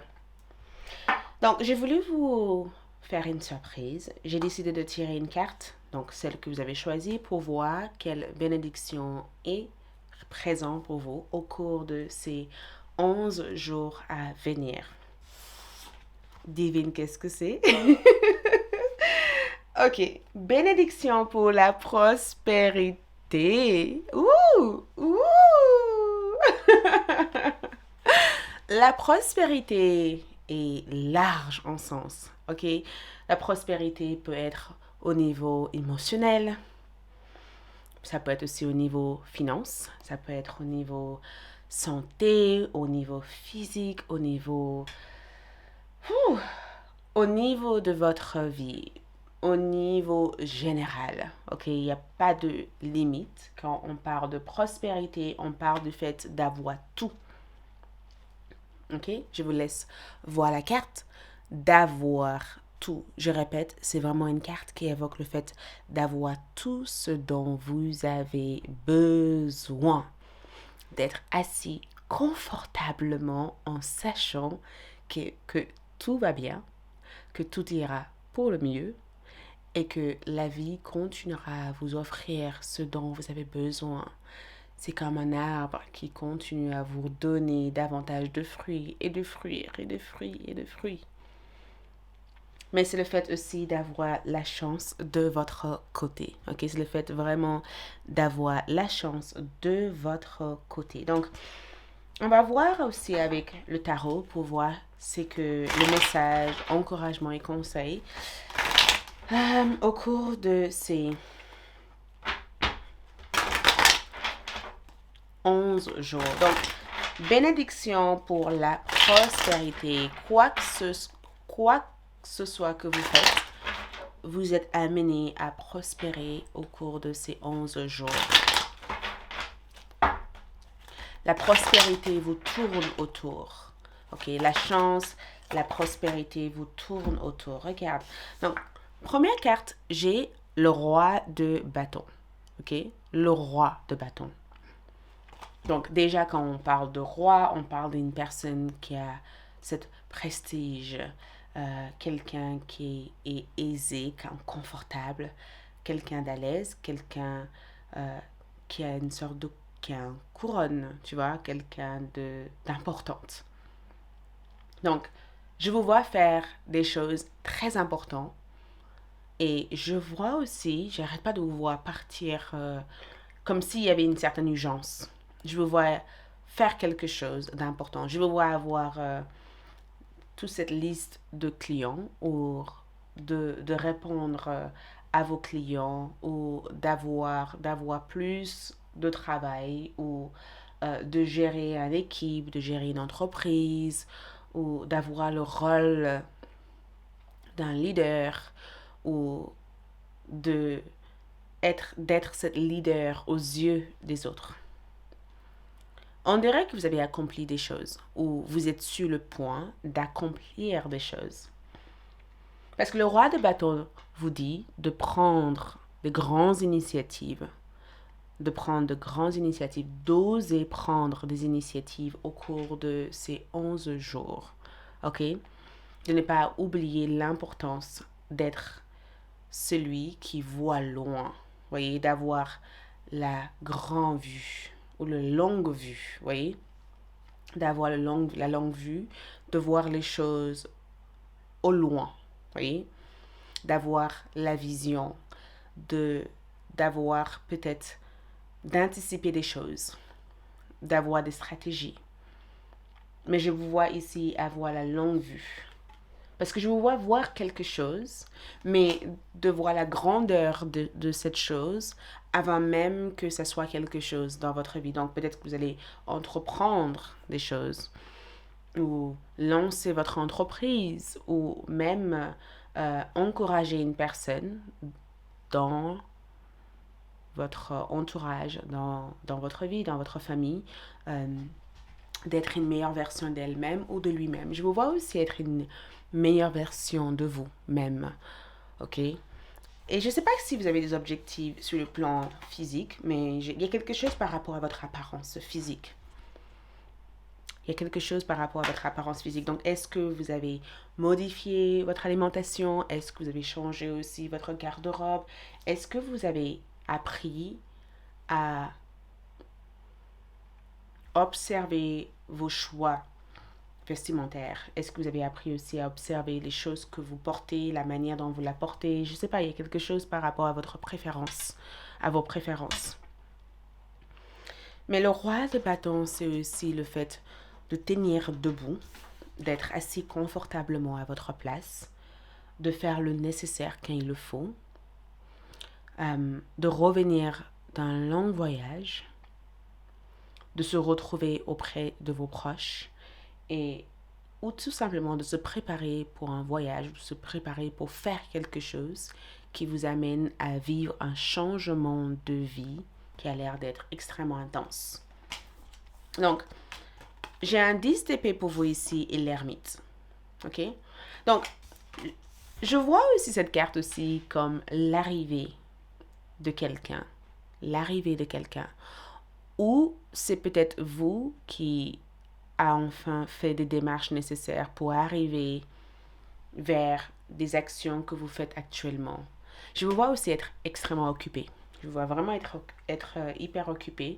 Donc, j'ai voulu vous faire une surprise. J'ai décidé de tirer une carte, donc celle que vous avez choisie, pour voir quelle bénédiction est présente pour vous au cours de ces 11 jours à venir. Divine, qu'est-ce que c'est? Ok, bénédiction pour la prospérité. Ouh, ouh. La prospérité est large en sens, ok? La prospérité peut être au niveau émotionnel, ça peut être aussi au niveau finance, ça peut être au niveau santé, au niveau physique, au niveau de votre vie, au niveau général, ok? Il n'y a pas de limite. Quand on parle de prospérité, on parle du fait d'avoir tout. Ok? Je vous laisse voir la carte d'avoir tout. Je répète, c'est vraiment une carte qui évoque le fait d'avoir tout ce dont vous avez besoin. D'être assis confortablement en sachant que tout va bien, que tout ira pour le mieux et que la vie continuera à vous offrir ce dont vous avez besoin. C'est comme un arbre qui continue à vous donner davantage de fruits et de fruits et de fruits et de fruits. Mais c'est le fait aussi d'avoir la chance de votre côté. Ok, c'est le fait vraiment d'avoir la chance de votre côté. Donc, on va voir aussi avec le tarot pour voir c'est que le message, encouragement et conseil au cours de ces 11 jours. Donc, bénédiction pour la prospérité. Quoi que ce soit que vous faites, vous êtes amené à prospérer au cours de ces 11 jours. La prospérité vous tourne autour. Ok, la chance, la prospérité vous tourne autour. Regarde. Donc, première carte, j'ai le roi de bâton. Ok, le roi de bâton. Donc, déjà, quand on parle de roi, on parle d'une personne qui a cette prestige, quelqu'un qui est aisé, confortable, quelqu'un d'à l'aise, quelqu'un qui a une sorte de qui a une couronne, tu vois, quelqu'un d'importante. Donc, je vous vois faire des choses très importantes et je vois aussi, j'arrête pas de vous voir partir comme s'il y avait une certaine urgence. Je vous vois faire quelque chose d'important. Je vous vois avoir toute cette liste de clients ou de répondre à vos clients ou d'avoir plus de travail ou de gérer une équipe, de gérer une entreprise ou d'avoir le rôle d'un leader ou d'être cette leader aux yeux des autres. On dirait que vous avez accompli des choses ou vous êtes sur le point d'accomplir des choses. Parce que le roi de bâton vous dit de prendre de grandes initiatives, d'oser prendre des initiatives au cours de ces 11 jours. Ok? De ne pas oublier l'importance d'être celui qui voit loin. Voyez, d'avoir la grande vue ou la longue vue, voyez, d'avoir la longue vue, de voir les choses au loin, voyez, d'avoir la vision, d'avoir peut-être d'anticiper des choses, d'avoir des stratégies. Mais je vous vois ici avoir la longue vue. Parce que je vous vois voir quelque chose, mais de voir la grandeur de cette chose avant même que ça soit quelque chose dans votre vie. Donc peut-être que vous allez entreprendre des choses ou lancer votre entreprise ou même encourager une personne dans votre entourage, dans votre vie, dans votre famille, d'être une meilleure version d'elle-même ou de lui-même. Je vous vois aussi être une meilleure version de vous-même. Ok? Et je ne sais pas si vous avez des objectifs sur le plan physique, mais il y a quelque chose par rapport à votre apparence physique. Il y a quelque chose par rapport à votre apparence physique. Donc, est-ce que vous avez modifié votre alimentation? Est-ce que vous avez changé aussi votre garde-robe? Est-ce que vous avez appris à observer vos choix vestimentaires? Est-ce que vous avez appris aussi à observer les choses que vous portez, la manière dont vous la portez? Je ne sais pas, il y a quelque chose par rapport à votre préférence, à vos préférences. Mais le roi de bâton, c'est aussi le fait de tenir debout, d'être assis confortablement à votre place, de faire le nécessaire quand il le faut, de revenir d'un long voyage, de se retrouver auprès de vos proches et ou tout simplement de se préparer pour un voyage, de se préparer pour faire quelque chose qui vous amène à vivre un changement de vie qui a l'air d'être extrêmement intense. Donc, j'ai un 10 d'épée pour vous ici et l'ermite. Ok? Donc, je vois aussi cette carte aussi comme l'arrivée de quelqu'un. L'arrivée de quelqu'un. Ou c'est peut-être vous qui a enfin fait des démarches nécessaires pour arriver vers des actions que vous faites actuellement. Je vous vois aussi être extrêmement occupé. Je vous vois vraiment être hyper occupé.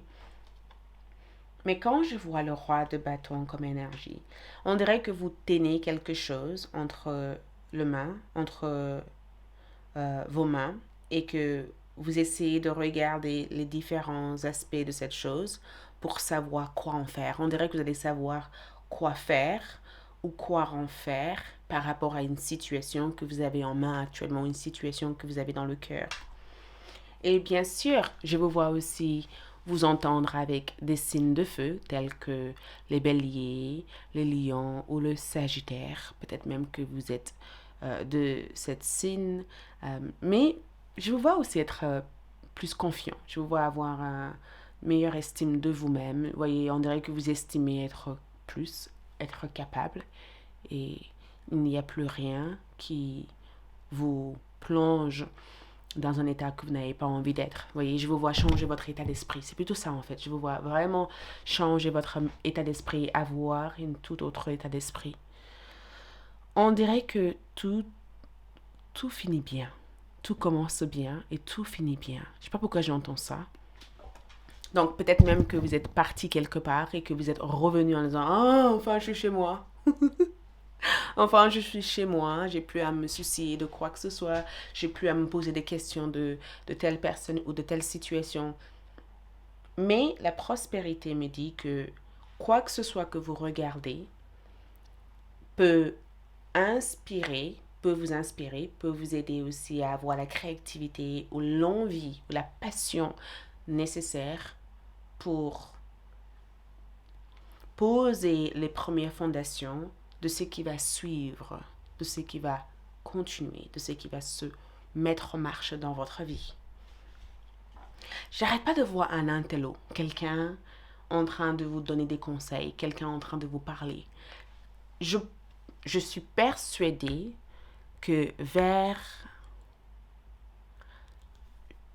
Mais quand je vois le roi de bâton comme énergie, on dirait que vous tenez quelque chose entre vos mains et que vous essayez de regarder les différents aspects de cette chose pour savoir quoi en faire. On dirait que vous allez savoir quoi faire ou quoi en faire par rapport à une situation que vous avez en main actuellement, une situation que vous avez dans le cœur. Et bien sûr, je vous vois aussi vous entendre avec des signes de feu tels que les béliers, les lions ou le sagittaire. Peut-être même que vous êtes de cette signe. Mais je vous vois aussi être plus confiant. Je vous vois avoir une meilleure estime de vous-même. Vous voyez, on dirait que vous estimez être capable. Et il n'y a plus rien qui vous plonge dans un état que vous n'avez pas envie d'être. Vous voyez, je vous vois changer votre état d'esprit. C'est plutôt ça en fait. Je vous vois vraiment changer votre état d'esprit, avoir un tout autre état d'esprit. On dirait que tout finit bien. Tout commence bien et tout finit bien. Je ne sais pas pourquoi j'entends ça. Donc peut-être même que vous êtes parti quelque part et que vous êtes revenu en disant « Ah, enfin je suis chez moi ». Enfin, je suis chez moi, j'ai plus à me soucier de quoi que ce soit, j'ai plus à me poser des questions de telle personne ou de telle situation. Mais la prospérité me dit que quoi que ce soit que vous regardez peut vous inspirer, peut vous aider aussi à avoir la créativité ou l'envie ou la passion nécessaire pour poser les premières fondations de ce qui va suivre, de ce qui va continuer, de ce qui va se mettre en marche dans votre vie. J'arrête pas de voir un intello, quelqu'un en train de vous donner des conseils, quelqu'un en train de vous parler. Je suis persuadée que vers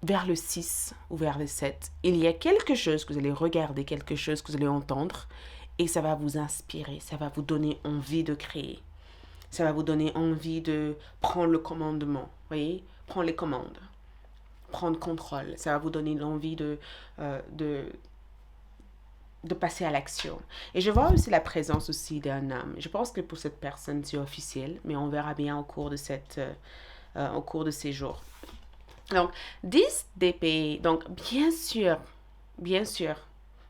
le 6 ou vers le 7, il y a quelque chose que vous allez regarder, quelque chose que vous allez entendre et ça va vous inspirer, ça va vous donner envie de créer. Ça va vous donner envie de prendre le commandement, voyez, prendre les commandes, prendre contrôle. Ça va vous donner l'envie de passer à l'action. Et je vois aussi la présence aussi d'un homme. Je pense que pour cette personne, c'est officiel, mais on verra bien au cours de ces jours. Donc, 10 d'épée. Donc, bien sûr,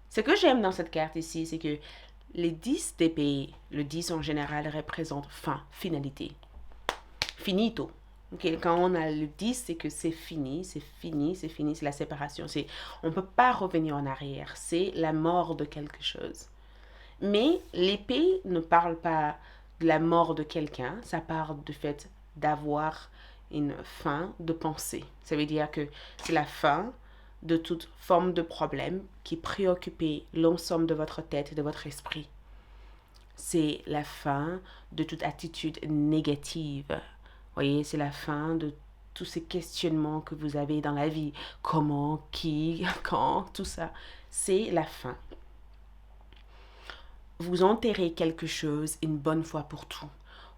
ce que j'aime dans cette carte ici, c'est que les 10 d'épée, le 10 en général, représente fin, finalité. Finito. Okay, quand on a le 10, c'est que c'est fini, c'est la séparation. On ne peut pas revenir en arrière, c'est la mort de quelque chose. Mais l'épée ne parle pas de la mort de quelqu'un, ça parle du fait d'avoir une fin de pensée. Ça veut dire que c'est la fin de toute forme de problème qui préoccupait l'ensemble de votre tête et de votre esprit. C'est la fin de toute attitude négative. Vous voyez, c'est la fin de tous ces questionnements que vous avez dans la vie. Comment, qui, quand, tout ça. C'est la fin. Vous enterrez quelque chose une bonne fois pour tout.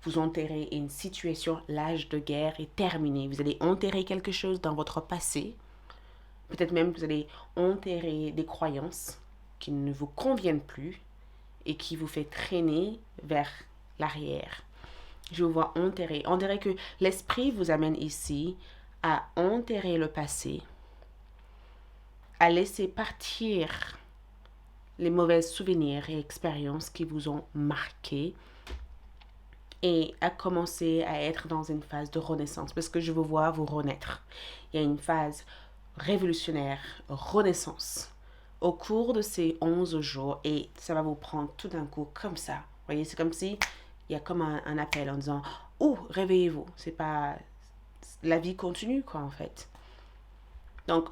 Vous enterrez une situation, l'âge de guerre est terminé. Vous allez enterrer quelque chose dans votre passé. Peut-être même que vous allez enterrer des croyances qui ne vous conviennent plus et qui vous fait traîner vers l'arrière. Je vous vois enterrer. On dirait que l'esprit vous amène ici à enterrer le passé, à laisser partir les mauvais souvenirs et expériences qui vous ont marqué et à commencer à être dans une phase de renaissance parce que je vous vois vous renaître. Il y a une phase révolutionnaire, renaissance au cours de ces 11 jours et ça va vous prendre tout d'un coup comme ça. Vous voyez, c'est comme si il y a comme un appel en disant « Oh, réveillez-vous ». C'est pas... La vie continue, quoi, en fait. Donc,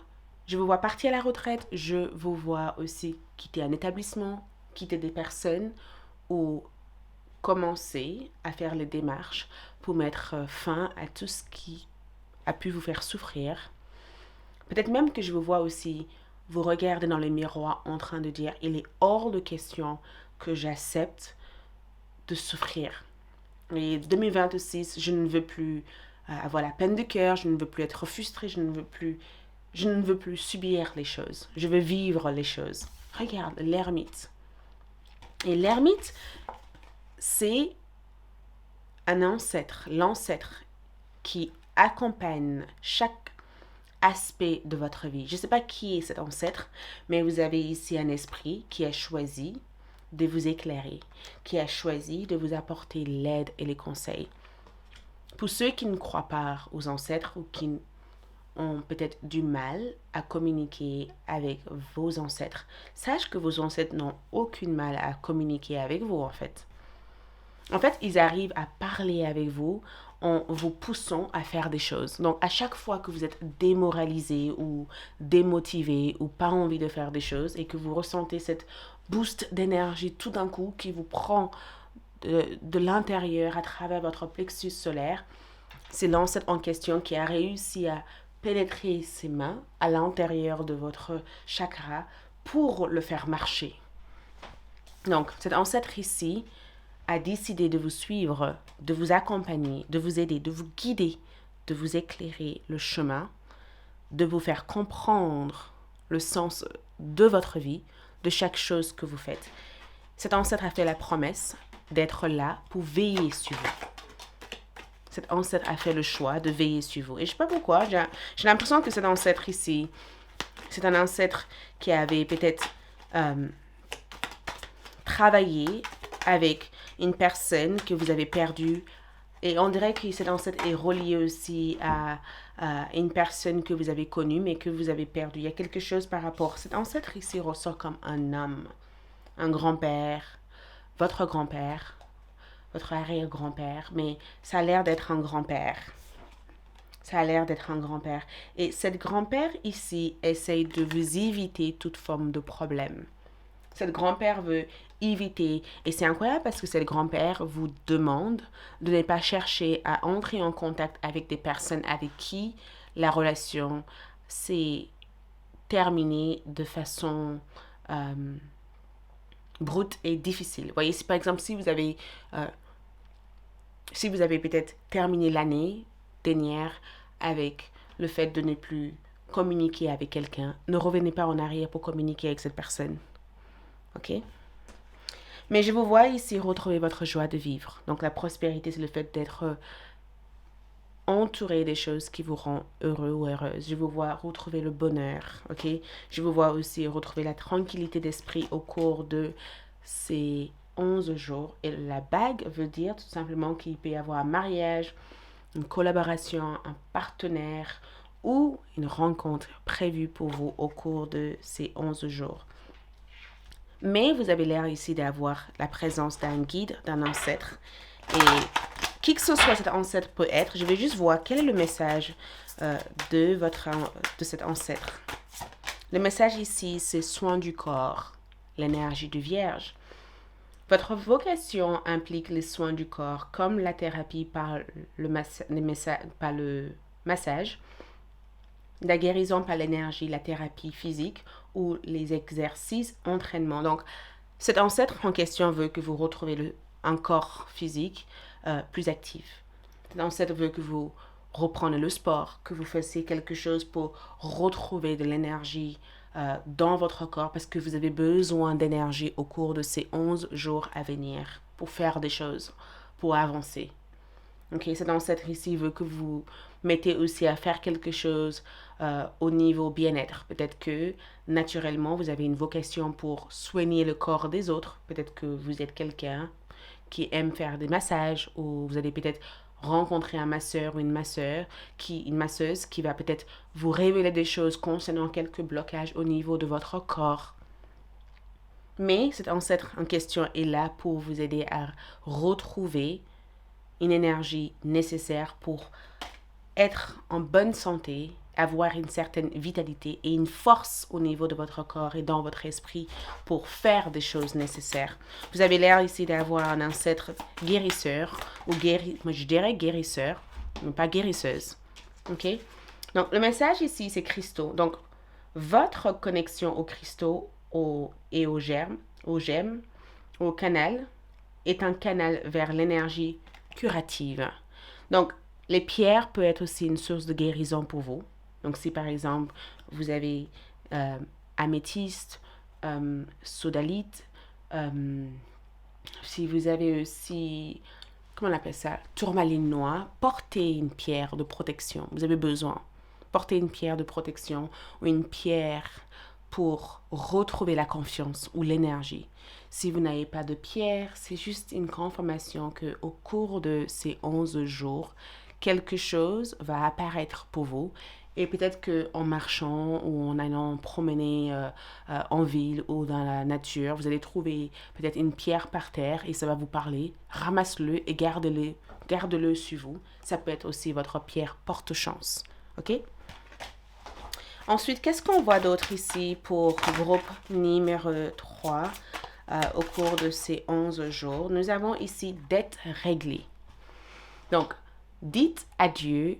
je vous vois partir à la retraite. Je vous vois aussi quitter un établissement, quitter des personnes ou commencer à faire les démarches pour mettre fin à tout ce qui a pu vous faire souffrir. Peut-être même que je vous vois aussi vous regarder dans le miroir en train de dire « Il est hors de question que j'accepte de souffrir. Et 2026, je ne veux plus avoir la peine de cœur, je ne veux plus être frustrée, je ne veux plus subir les choses. Je veux vivre les choses. » Regarde, l'ermite. Et l'ermite, c'est un ancêtre, l'ancêtre qui accompagne chaque aspect de votre vie. Je ne sais pas qui est cet ancêtre, mais vous avez ici un esprit qui a choisi de vous éclairer, qui a choisi de vous apporter l'aide et les conseils. Pour ceux qui ne croient pas aux ancêtres ou qui ont peut-être du mal à communiquer avec vos ancêtres, sache que vos ancêtres n'ont aucun mal à communiquer avec vous en fait. En fait, ils arrivent à parler avec vous en vous poussant à faire des choses. Donc, à chaque fois que vous êtes démoralisé ou démotivé ou pas envie de faire des choses et que vous ressentez cette boost d'énergie tout d'un coup qui vous prend de l'intérieur à travers votre plexus solaire, c'est l'ancêtre en question qui a réussi à pénétrer ses mains à l'intérieur de votre chakra pour le faire marcher. Donc, cet ancêtre ici a décidé de vous suivre, de vous accompagner, de vous aider, de vous guider, de vous éclairer le chemin, de vous faire comprendre le sens de votre vie, de chaque chose que vous faites. Cet ancêtre a fait la promesse d'être là pour veiller sur vous. Cet ancêtre a fait le choix de veiller sur vous. Et je ne sais pas pourquoi, j'ai l'impression que cet ancêtre ici, c'est un ancêtre qui avait peut-être travaillé avec une personne que vous avez perdue. Et on dirait que cet ancêtre est relié aussi à une personne que vous avez connue, mais que vous avez perdue. Il y a quelque chose par rapport. Cet ancêtre ici ressort comme un homme, un grand-père, votre arrière-grand-père, mais ça a l'air d'être un grand-père. Ça a l'air d'être un grand-père. Et cet grand-père ici essaye de vous éviter toute forme de problème. Cet grand-père veut éviter, et c'est incroyable parce que cet grand-père vous demande de ne pas chercher à entrer en contact avec des personnes avec qui la relation s'est terminée de façon brute et difficile. Vous voyez, si par exemple, si vous avez peut-être terminé l'année dernière avec le fait de ne plus communiquer avec quelqu'un, ne revenez pas en arrière pour communiquer avec cette personne. Ok? Mais je vous vois ici retrouver votre joie de vivre. Donc la prospérité, c'est le fait d'être entouré des choses qui vous rendent heureux ou heureuse. Je vous vois retrouver le bonheur. Ok? Je vous vois aussi retrouver la tranquillité d'esprit au cours de ces 11 jours. Et la bague veut dire tout simplement qu'il peut y avoir un mariage, une collaboration, un partenaire ou une rencontre prévue pour vous au cours de ces 11 jours. Mais vous avez l'air ici d'avoir la présence d'un guide, d'un ancêtre. Et qui que ce soit cet ancêtre peut être, je vais juste voir quel est le message de cet ancêtre. Le message ici, c'est soin du corps, l'énergie du Vierge. Votre vocation implique les soins du corps, comme la thérapie par massage, la guérison par l'énergie, la thérapie physique ou les exercices, entraînement. Donc, cet ancêtre en question veut que vous retrouviez un corps physique plus actif. Cet ancêtre veut que vous repreniez le sport, que vous fassiez quelque chose pour retrouver de l'énergie dans votre corps parce que vous avez besoin d'énergie au cours de ces 11 jours à venir pour faire des choses, pour avancer. Ok, cet ancêtre ici veut que vous mettez aussi à faire quelque chose au niveau bien-être. Peut-être que naturellement, vous avez une vocation pour soigner le corps des autres. Peut-être que vous êtes quelqu'un qui aime faire des massages ou vous allez peut-être rencontrer un masseur ou une masseuse qui va peut-être vous révéler des choses concernant quelques blocages au niveau de votre corps. Mais cet ancêtre en question est là pour vous aider à retrouver une énergie nécessaire pour être en bonne santé, avoir une certaine vitalité et une force au niveau de votre corps et dans votre esprit pour faire des choses nécessaires. Vous avez l'air ici d'avoir un ancêtre guérisseur ou moi je dirais guérisseur, mais pas guérisseuse. Ok? Donc le message ici c'est cristaux. Donc votre connexion aux cristaux et aux gemmes, au canal, est un canal vers l'énergie curative. Donc, les pierres peuvent être aussi une source de guérison pour vous. Donc, si par exemple, vous avez améthyste, sodalite, si vous avez aussi, comment on appelle ça, tourmaline noire, portez une pierre de protection. Vous avez besoin. Portez une pierre de protection ou une pierre pour retrouver la confiance ou l'énergie. Si vous n'avez pas de pierre, c'est juste une confirmation qu'au cours de ces 11 jours, quelque chose va apparaître pour vous. Et peut-être qu'en marchant ou en allant promener en ville ou dans la nature, vous allez trouver peut-être une pierre par terre et ça va vous parler. Ramasse-le et garde-le sur vous. Ça peut être aussi votre pierre porte-chance. OK? Ensuite, qu'est-ce qu'on voit d'autre ici pour groupe numéro 3 au cours de ces 11 jours? Nous avons ici dette réglée. Donc, dites adieu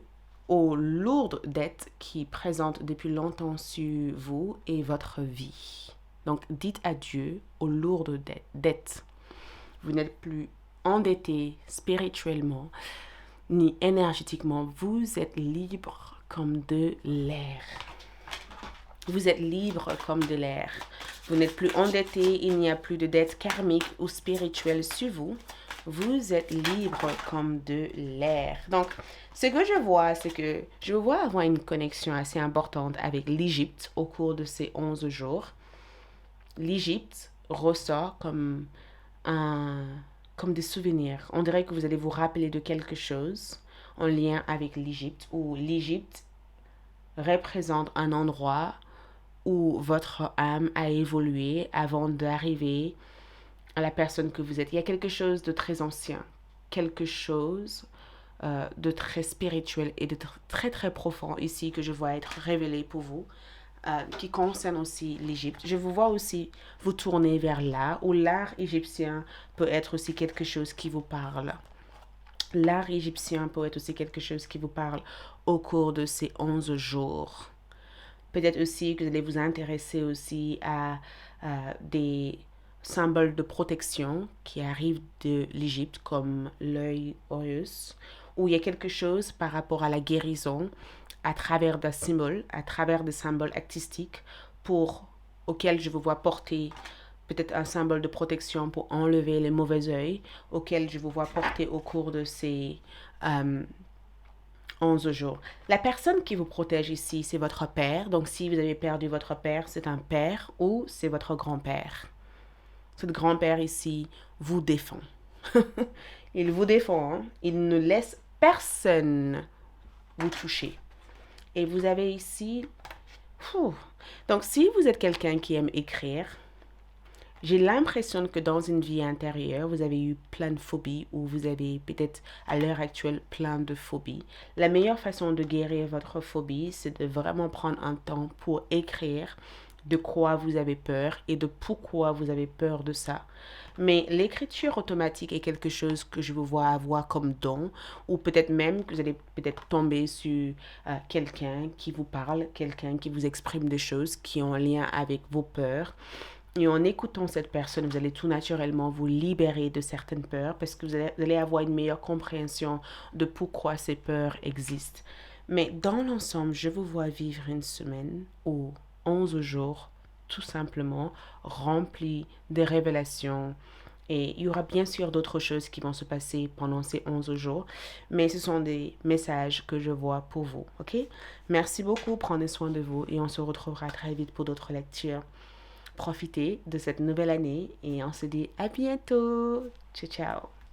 aux lourdes dettes qui présentent depuis longtemps sur vous et votre vie. Donc, dites adieu aux lourdes dettes. Vous n'êtes plus endetté spirituellement ni énergétiquement. Vous êtes libre comme de l'air. Vous êtes libre comme de l'air. Vous n'êtes plus endetté, il n'y a plus de dettes karmiques ou spirituelles sur vous. Vous êtes libre comme de l'air. Donc, ce que je vois, c'est que je vois avoir une connexion assez importante avec l'Égypte au cours de ces 11 jours. L'Égypte ressort comme des souvenirs. On dirait que vous allez vous rappeler de quelque chose en lien avec l'Égypte, où l'Égypte représente un endroit où votre âme a évolué avant d'arriver à la personne que vous êtes. Il y a quelque chose de très ancien, quelque chose de très spirituel et de très très profond ici que je vois être révélé pour vous, qui concerne aussi l'Égypte. Je vous vois aussi vous tourner vers là, où l'art égyptien peut être aussi quelque chose qui vous parle. L'art égyptien peut être aussi quelque chose qui vous parle au cours de ces 11 jours. Peut-être aussi que vous allez vous intéresser aussi à des symboles de protection qui arrivent de l'Égypte, comme l'œil Horus, où il y a quelque chose par rapport à la guérison à travers des symboles, artistiques auxquels je vous vois porter peut-être un symbole de protection pour enlever les mauvais œils, auxquels je vous vois porter au cours de ces 11 jours. La personne qui vous protège ici, c'est votre père. Donc, si vous avez perdu votre père, c'est un père ou c'est votre grand-père. Ce grand-père ici vous défend. Il vous défend. Hein? Il ne laisse personne vous toucher. Et vous avez ici... Donc, si vous êtes quelqu'un qui aime écrire, j'ai l'impression que dans une vie intérieure, vous avez eu plein de phobies ou vous avez peut-être à l'heure actuelle plein de phobies. La meilleure façon de guérir votre phobie, c'est de vraiment prendre un temps pour écrire de quoi vous avez peur et de pourquoi vous avez peur de ça. Mais l'écriture automatique est quelque chose que je vous vois avoir comme don, ou peut-être même que vous allez peut-être tomber sur quelqu'un qui vous parle, quelqu'un qui vous exprime des choses qui ont un lien avec vos peurs. Et en écoutant cette personne, vous allez tout naturellement vous libérer de certaines peurs parce que vous allez avoir une meilleure compréhension de pourquoi ces peurs existent. Mais dans l'ensemble, je vous vois vivre une semaine ou 11 jours, tout simplement, remplie de révélations. Et il y aura bien sûr d'autres choses qui vont se passer pendant ces 11 jours, mais ce sont des messages que je vois pour vous, ok? Merci beaucoup, prenez soin de vous et on se retrouvera très vite pour d'autres lectures. Profitez de cette nouvelle année et on se dit à bientôt. Ciao, ciao.